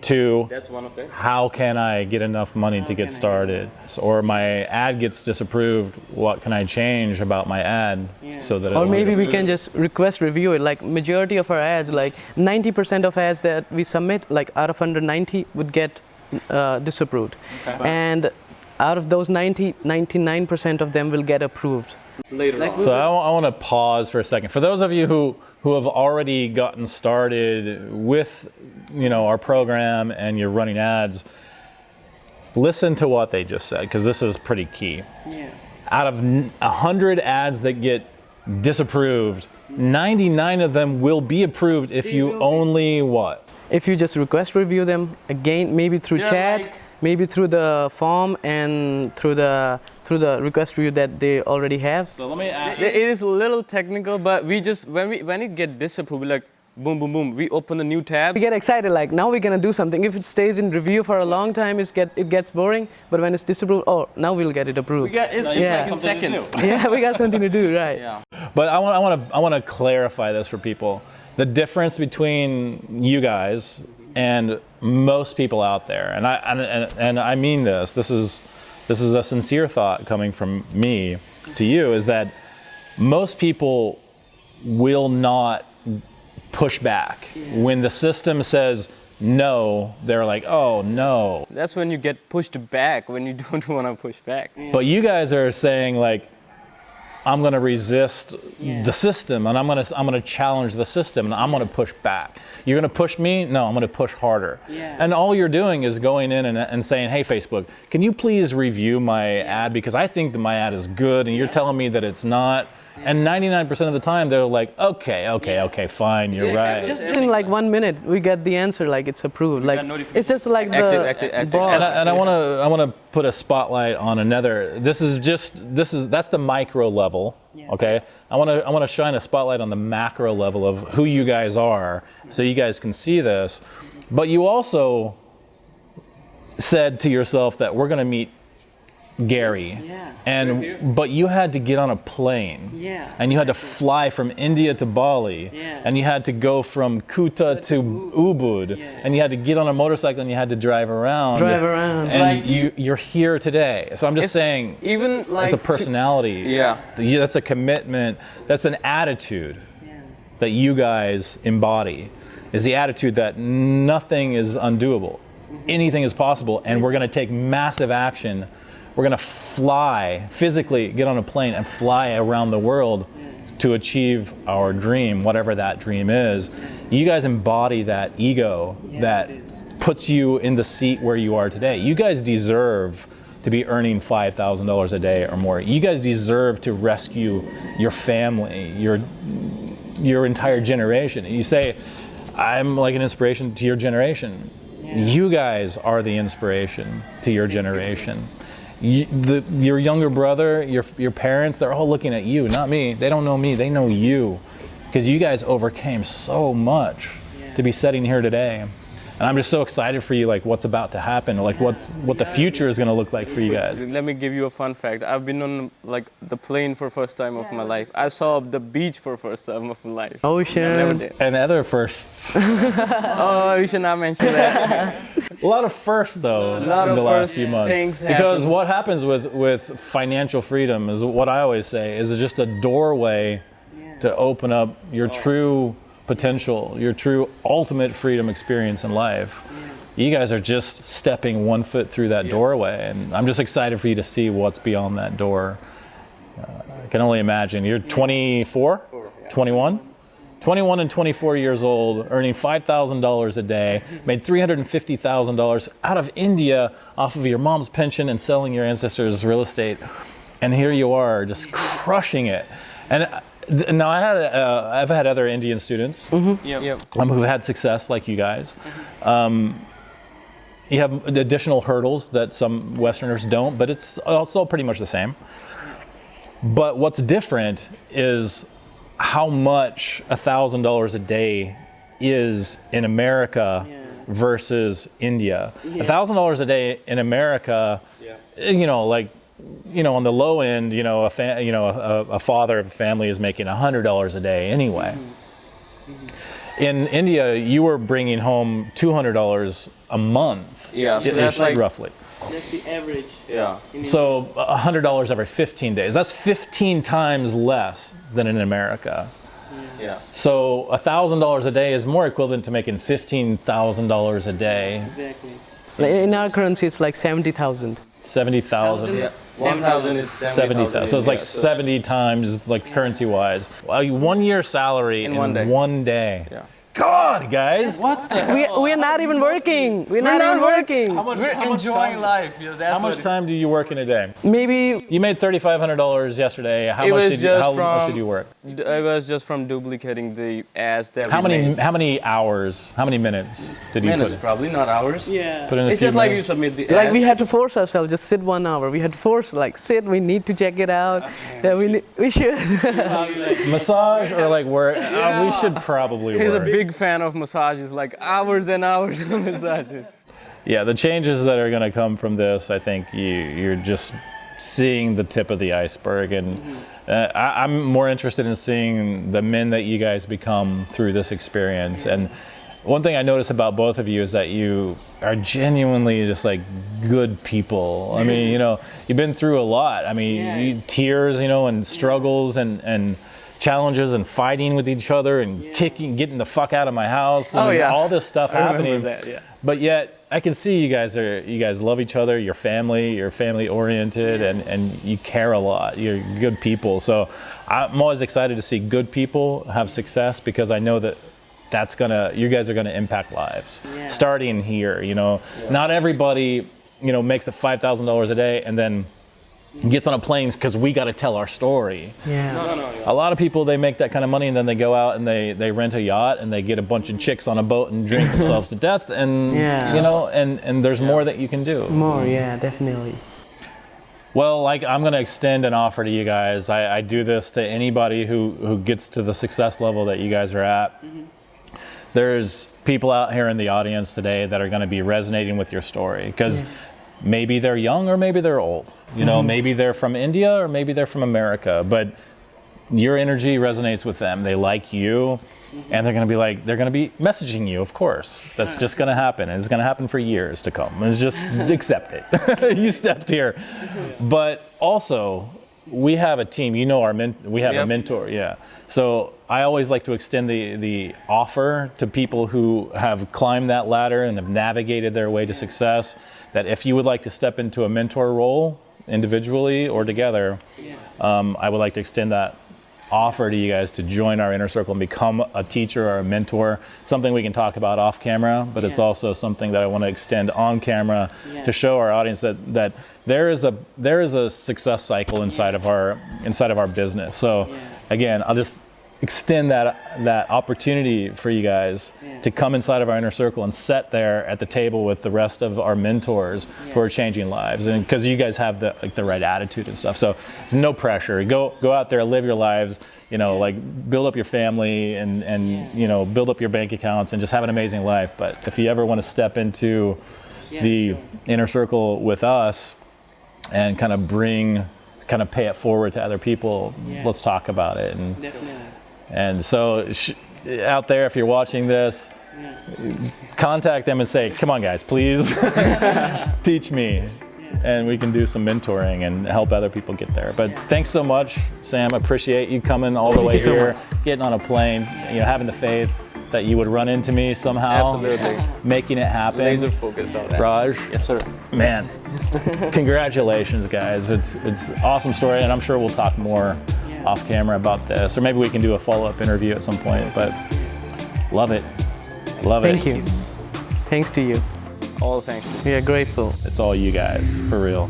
[SPEAKER 1] to
[SPEAKER 2] That's one of it.
[SPEAKER 1] how can I get enough money to get started? Or my ad gets disapproved, what can I change about my ad so that
[SPEAKER 3] Or maybe we can just request review it. Like majority of our ads, like 90% of ads that we submit, like out of 190 would get disapproved. And out of those 99% of them will get approved.
[SPEAKER 2] Later on.
[SPEAKER 1] So I want to pause for a second. For those of you who have already gotten started with our program and you're running ads, listen to what they just said, because this is pretty key. Out of 100 ads that get disapproved, 99 of them will be approved if you only what?
[SPEAKER 3] If you just request review them, again, maybe through chat, maybe through the form and through the request review that they already have.
[SPEAKER 1] So let me ask.
[SPEAKER 2] It is a little technical, but we just when it get disapproved, like boom, boom, boom, we open a new tab.
[SPEAKER 3] We get excited, like now we're gonna do something. If it stays in review for a long time, it gets boring. But when it's disapproved, oh, now we'll get it approved.
[SPEAKER 2] It's like in seconds.
[SPEAKER 3] Yeah, we got something to do, right?
[SPEAKER 2] Yeah.
[SPEAKER 1] But I want to clarify this for people. The difference between you guys and most people out there, and I mean this. This is a sincere thought coming from me to you, is that most people will not push back when the system says no. They're like, oh no.
[SPEAKER 2] That's when you get pushed back, when you don't want to push back.
[SPEAKER 1] But you guys are saying like, I'm going to resist the system, and I'm going to challenge the system, and I'm going to push back. You're going to push me? No, I'm going to push harder. And all you're doing is going in and saying, hey, Facebook, can you please review my ad, because I think that my ad is good, and you're telling me that it's not. And 99% of the time, they're like, okay, fine, you're right.
[SPEAKER 3] Just in like 1 minute, we get the answer, like it's approved. Like it's just like
[SPEAKER 2] Active.
[SPEAKER 3] ball.
[SPEAKER 1] And I want to put a spotlight on another. That's the micro level, okay? I want to shine a spotlight on the macro level of who you guys are, so you guys can see this. But you also said to yourself that we're going to meet Gerry, but you had to get on a plane, and you had to fly from India to Bali, and you had to go from Kuta to Ubud, and you had to get on a motorcycle and you had to drive around. And you're here today. So I'm just saying,
[SPEAKER 2] even like
[SPEAKER 1] that's a personality. That's a commitment. That's an attitude that you guys embody. is the attitude that nothing is undoable. Anything is possible, and we're going to take massive action. We're going to fly, physically get on a plane and fly around the world to achieve our dream, whatever that dream is. You guys embody that ego that puts you in the seat where you are today. You guys deserve to be earning $5,000 a day or more. You guys deserve to rescue your family, your entire generation. And you say, I'm like an inspiration to your generation. You guys are the inspiration to your generation. Your younger brother, your parents, they're all looking at you, not me. They don't know me, they know you. Because you guys overcame so much to be sitting here today. And I'm just so excited for you, like what's about to happen, like what the future is going to look like for you guys.
[SPEAKER 2] Let me give you a fun fact. I've been on like the plane for first time of my life. I saw the beach for first time of my life.
[SPEAKER 3] Ocean.
[SPEAKER 2] Never did.
[SPEAKER 1] And other firsts.
[SPEAKER 2] Oh, you should not mention that.
[SPEAKER 1] A lot of firsts though in the last few months.
[SPEAKER 2] Things
[SPEAKER 1] because
[SPEAKER 2] happen.
[SPEAKER 1] what happens with financial freedom is what I always say is just a doorway to open up your true potential, your true ultimate freedom experience in life. You guys are just stepping one foot through that doorway, and I'm just excited for you to see what's beyond that door. I can only imagine. You're 24, 21? 21 and 24 years old, earning $5,000 a day, made $350,000 out of India off of your mom's pension and selling your ancestors' real estate. And here you are, just crushing it. And now I've had other Indian students who've had success like you guys. You have additional hurdles that some Westerners don't, but it's also pretty much the same. But what's different is how much $1,000 a day is in America versus India. $1,000 a day in America, on the low end, a father of a family is making $100 a day anyway. In India, you were bringing home $200 a month.
[SPEAKER 2] Yeah, so that's like
[SPEAKER 1] roughly.
[SPEAKER 3] That's the average.
[SPEAKER 2] Yeah.
[SPEAKER 1] So $100 every 15 days. That's 15 times less than in America.
[SPEAKER 2] Yeah.
[SPEAKER 1] So $1,000 a day is more equivalent to making $15,000 a day.
[SPEAKER 3] Exactly. In our currency, it's like 70,000.
[SPEAKER 1] 70,000.
[SPEAKER 2] Yeah. 1,000 is
[SPEAKER 1] 70,000. So it's like 70 times, like currency-wise. 1 year salary in one day.
[SPEAKER 2] Yeah.
[SPEAKER 1] God, guys.
[SPEAKER 2] What the
[SPEAKER 3] We're not even working. We're not even working.
[SPEAKER 2] We're enjoying life. Yeah, that's
[SPEAKER 1] How much time do you work in a day?
[SPEAKER 3] Maybe
[SPEAKER 1] You made $3,500 yesterday. How much did you work?
[SPEAKER 2] I was just from duplicating the ads that
[SPEAKER 1] How
[SPEAKER 2] we
[SPEAKER 1] many
[SPEAKER 2] made.
[SPEAKER 1] how many hours? How many minutes did you
[SPEAKER 2] Minutes,
[SPEAKER 1] put?
[SPEAKER 2] probably, not hours.
[SPEAKER 1] Put in a
[SPEAKER 2] It's
[SPEAKER 1] few
[SPEAKER 2] just like you
[SPEAKER 1] minutes?
[SPEAKER 2] submit the
[SPEAKER 3] like
[SPEAKER 2] ads.
[SPEAKER 3] we had to force ourselves, just sit 1 hour. We had to force, like sit, we need to check it out. That we should.
[SPEAKER 1] Massage or like where? We should probably
[SPEAKER 2] He's a
[SPEAKER 1] work.
[SPEAKER 2] big fan of massages, like hours and hours of massages.
[SPEAKER 1] Yeah, the changes that are going to come from this, I think you're just seeing the tip of the iceberg, and I'm more interested in seeing the men that you guys become through this experience. And one thing I notice about both of you is that you are genuinely just like good people. I mean, you've been through a lot. I mean, tears, and struggles and challenges and fighting with each other and getting the fuck out of my house and all this stuff happening. But yet I can see you guys love each other, you're family oriented, and you care a lot. You're good people. So I'm always excited to see good people have success, because I know that you guys are gonna impact lives. Starting here, not everybody, makes it $5,000 a day and then gets on a plane because we got to tell our story.
[SPEAKER 3] No.
[SPEAKER 1] A lot of people, they make that kind of money and then they go out and they rent a yacht and they get a bunch of chicks on a boat and drink themselves to death, and and there's more that you can do.
[SPEAKER 3] More, definitely.
[SPEAKER 1] Well, I'm going to extend an offer to you guys. I do this to anybody who gets to the success level that you guys are at. There's people out here in the audience today that are going to be resonating with your story, because maybe they're young or maybe they're old. Maybe they're from India or maybe they're from America, but your energy resonates with them. They like you, and they're going to be messaging you, of course. That's just going to happen, and it's going to happen for years to come. It's just accept it. You stepped here. But also, we have a team. You know, we have a
[SPEAKER 2] Yep.
[SPEAKER 1] mentor. Yeah. So I always like to extend the offer to people who have climbed that ladder and have navigated their way to success. That if you would like to step into a mentor role, individually or together, I would like to extend that offer to you guys to join our inner circle and become a teacher or a mentor. Something we can talk about off camera, but it's also something that I want to extend on camera to show our audience that there is a success cycle inside of our business. So again, I'll just extend that opportunity for you guys to come inside of our inner circle and sit there at the table with the rest of our mentors who are changing lives, and because you guys have the right attitude and stuff. So there's no pressure. Go out there, live your lives, like build up your family and build up your bank accounts and just have an amazing life. But if you ever want to step into the inner circle with us and kind of pay it forward to other people, let's talk about it. And
[SPEAKER 3] Definitely.
[SPEAKER 1] And so out there, if you're watching this, contact them and say, come on guys, please teach me. And we can do some mentoring and help other people get there. But thanks so much, Sam. I appreciate you coming all the way here, getting on a plane, having the faith that you would run into me somehow.
[SPEAKER 2] Absolutely.
[SPEAKER 1] Making it happen.
[SPEAKER 2] Laser focused on that.
[SPEAKER 1] Raj.
[SPEAKER 2] Yes, sir.
[SPEAKER 1] Man, congratulations, guys. It's an awesome story, and I'm sure we'll talk more off camera about this, or maybe we can do a follow-up interview at some point. But love it.
[SPEAKER 3] Thank you. Thanks to you.
[SPEAKER 2] All thanks.
[SPEAKER 3] We are grateful.
[SPEAKER 1] It's all you guys, for real.